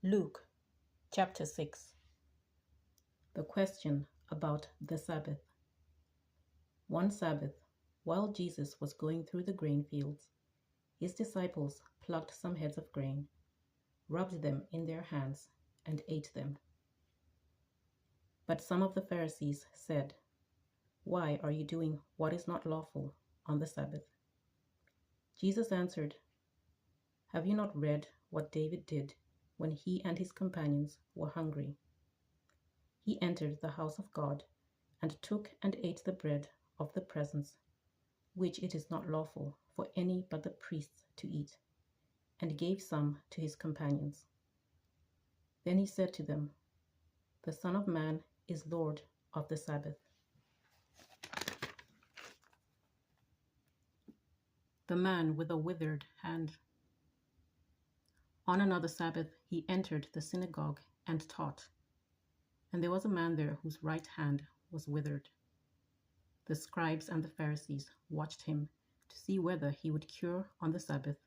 Luke chapter 6. The question about the Sabbath. One Sabbath, while Jesus was going through the grain fields, his disciples plucked some heads of grain, rubbed them in their hands, and ate them. But some of the Pharisees said, "Why are you doing what is not lawful on the Sabbath?" Jesus answered, "Have you not read what David did when he and his companions were hungry? He entered the house of God and took and ate the bread of the presence, which it is not lawful for any but the priests to eat, and gave some to his companions. Then he said to them, The Son of Man is Lord of the Sabbath." The man with a withered hand. On another Sabbath he entered the synagogue and taught, and there was a man there whose right hand was withered. The scribes and the Pharisees watched him to see whether he would cure on the Sabbath,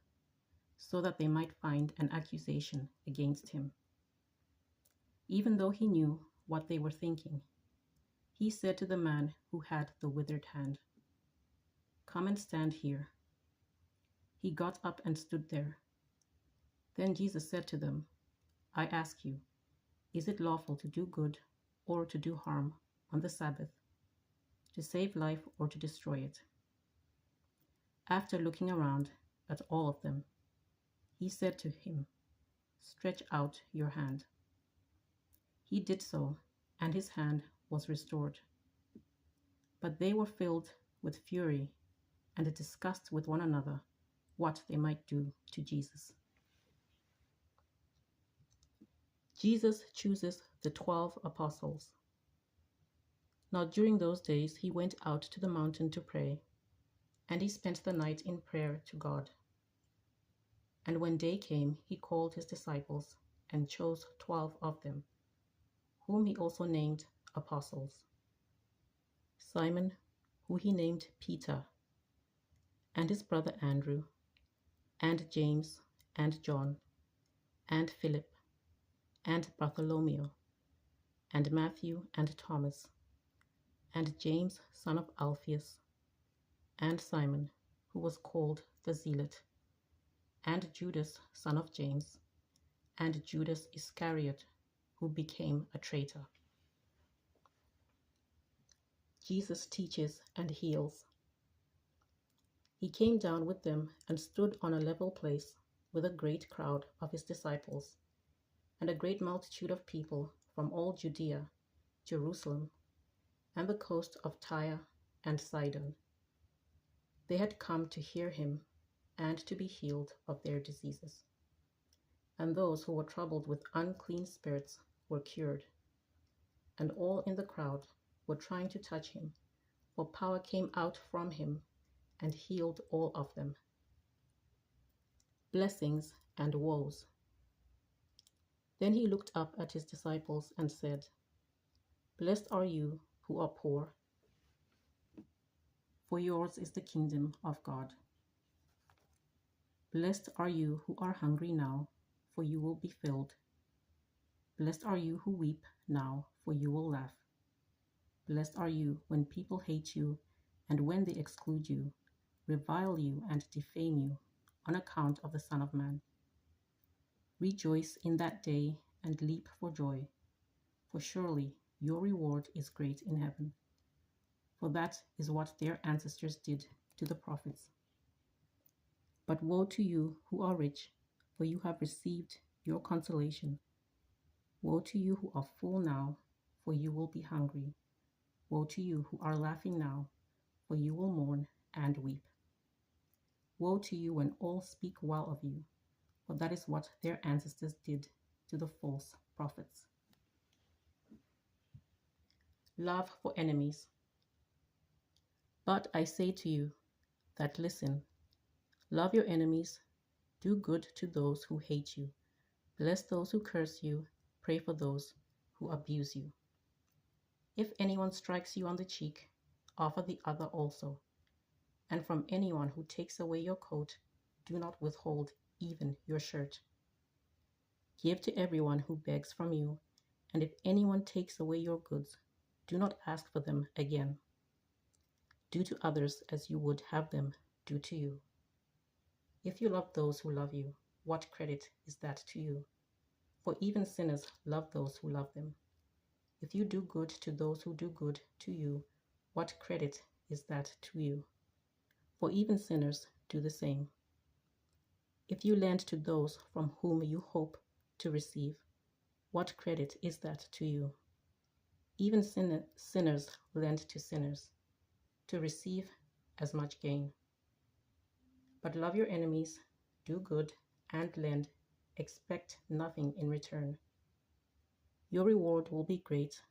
so that they might find an accusation against him. Even though he knew what they were thinking, he said to the man who had the withered hand, "Come and stand here." He got up and stood there. Then Jesus said to them, "I ask you, is it lawful to do good or to do harm on the Sabbath, to save life or to destroy it?" After looking around at all of them, he said to him, "Stretch out your hand." He did so, and his hand was restored. But they were filled with fury and discussed with one another what they might do to Jesus. Jesus chooses the 12 apostles. Now during those days he went out to the mountain to pray, and he spent the night in prayer to God. And when day came, he called his disciples and chose 12 of them, whom he also named apostles: Simon, who he named Peter, and his brother Andrew, and James, and John, and Philip, and Bartholomew, and Matthew, and Thomas, and James, son of Alphaeus, and Simon, who was called the Zealot, and Judas, son of James, and Judas Iscariot, who became a traitor. Jesus teaches and heals. He came down with them and stood on a level place with a great crowd of his disciples, and a great multitude of people from all Judea, Jerusalem, and the coast of Tyre and Sidon. They had come to hear him and to be healed of their diseases. And those who were troubled with unclean spirits were cured. And all in the crowd were trying to touch him, for power came out from him and healed all of them. Blessings and woes. Then he looked up at his disciples and said, "Blessed are you who are poor, for yours is the kingdom of God. Blessed are you who are hungry now, for you will be filled. Blessed are you who weep now, for you will laugh. Blessed are you when people hate you, and when they exclude you, revile you, and defame you on account of the Son of Man. Rejoice in that day and leap for joy, for surely your reward is great in heaven. For that is what their ancestors did to the prophets. But woe to you who are rich, for you have received your consolation. Woe to you who are full now, for you will be hungry. Woe to you who are laughing now, for you will mourn and weep. Woe to you when all speak well of you, for that is what their ancestors did to the false prophets. Love for enemies. But I say to you that listen, love your enemies, do good to those who hate you, bless those who curse you, pray for those who abuse you. If anyone strikes you on the cheek, offer the other also. And from anyone who takes away your coat, do not withhold even your shirt. Give to everyone who begs from you, and if anyone takes away your goods, do not ask for them again. Do to others as you would have them do to you. If you love those who love you, what credit is that to you? For even sinners love those who love them. If you do good to those who do good to you, what credit is that to you? For even sinners do the same. If you lend to those from whom you hope to receive, what credit is that to you? Even sinners lend to sinners to receive as much gain. But love your enemies, do good, and lend, expect nothing in return. Your reward will be great,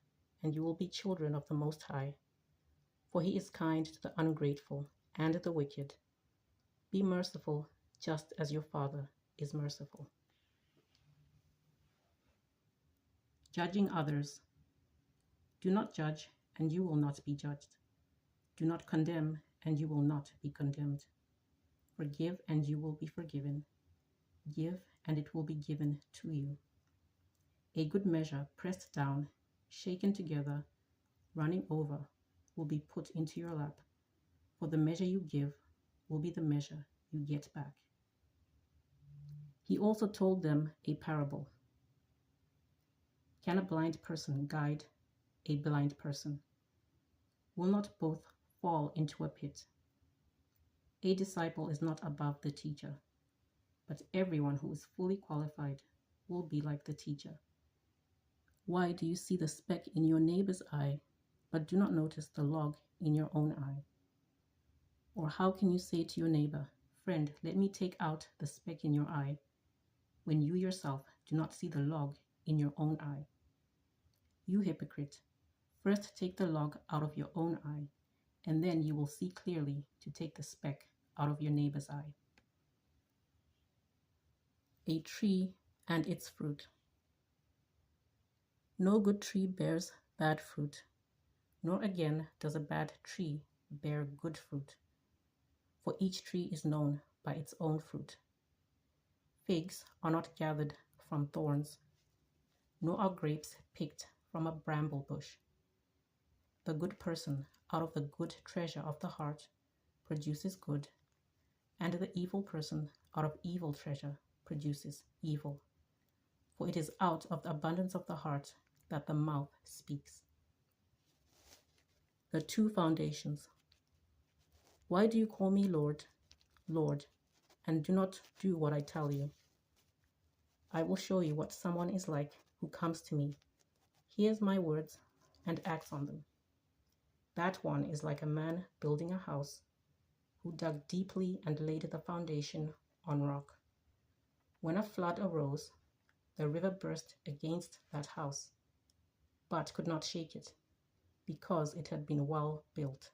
and you will be children of the Most High, for He is kind to the ungrateful and the wicked. Be merciful, just as your Father is merciful. Judging others. Do not judge, and you will not be judged. Do not condemn, and you will not be condemned. Forgive, and you will be forgiven. Give, and it will be given to you. A good measure, pressed down, shaken together, running over, will be put into your lap. For the measure you give will be the measure you get back. He also told them a parable. Can a blind person guide a blind person? Will not both fall into a pit? A disciple is not above the teacher, but everyone who is fully qualified will be like the teacher. Why do you see the speck in your neighbor's eye, but do not notice the log in your own eye? Or how can you say to your neighbor, "Friend, let me take out the speck in your eye," when you yourself do not see the log in your own eye? You hypocrite, first take the log out of your own eye, and then you will see clearly to take the speck out of your neighbor's eye. A tree and its fruit. No good tree bears bad fruit, nor again does a bad tree bear good fruit. For each tree is known by its own fruit. Figs are not gathered from thorns, nor are grapes picked from a bramble bush. The good person out of the good treasure of the heart produces good, and the evil person out of evil treasure produces evil. For it is out of the abundance of the heart that the mouth speaks. The two foundations. Why do you call me Lord, Lord, and do not do what I tell you? I will show you what someone is like who comes to me, hears my words, and acts on them. That one is like a man building a house, who dug deeply and laid the foundation on rock. When a flood arose, the river burst against that house, but could not shake it, because it had been well built.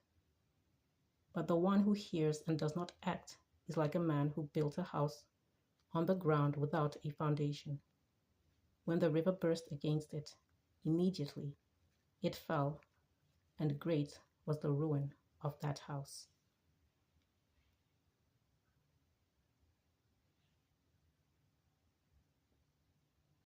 But the one who hears and does not act is like a man who built a house on the ground without a foundation. When the river burst against it, immediately it fell, and great was the ruin of that house.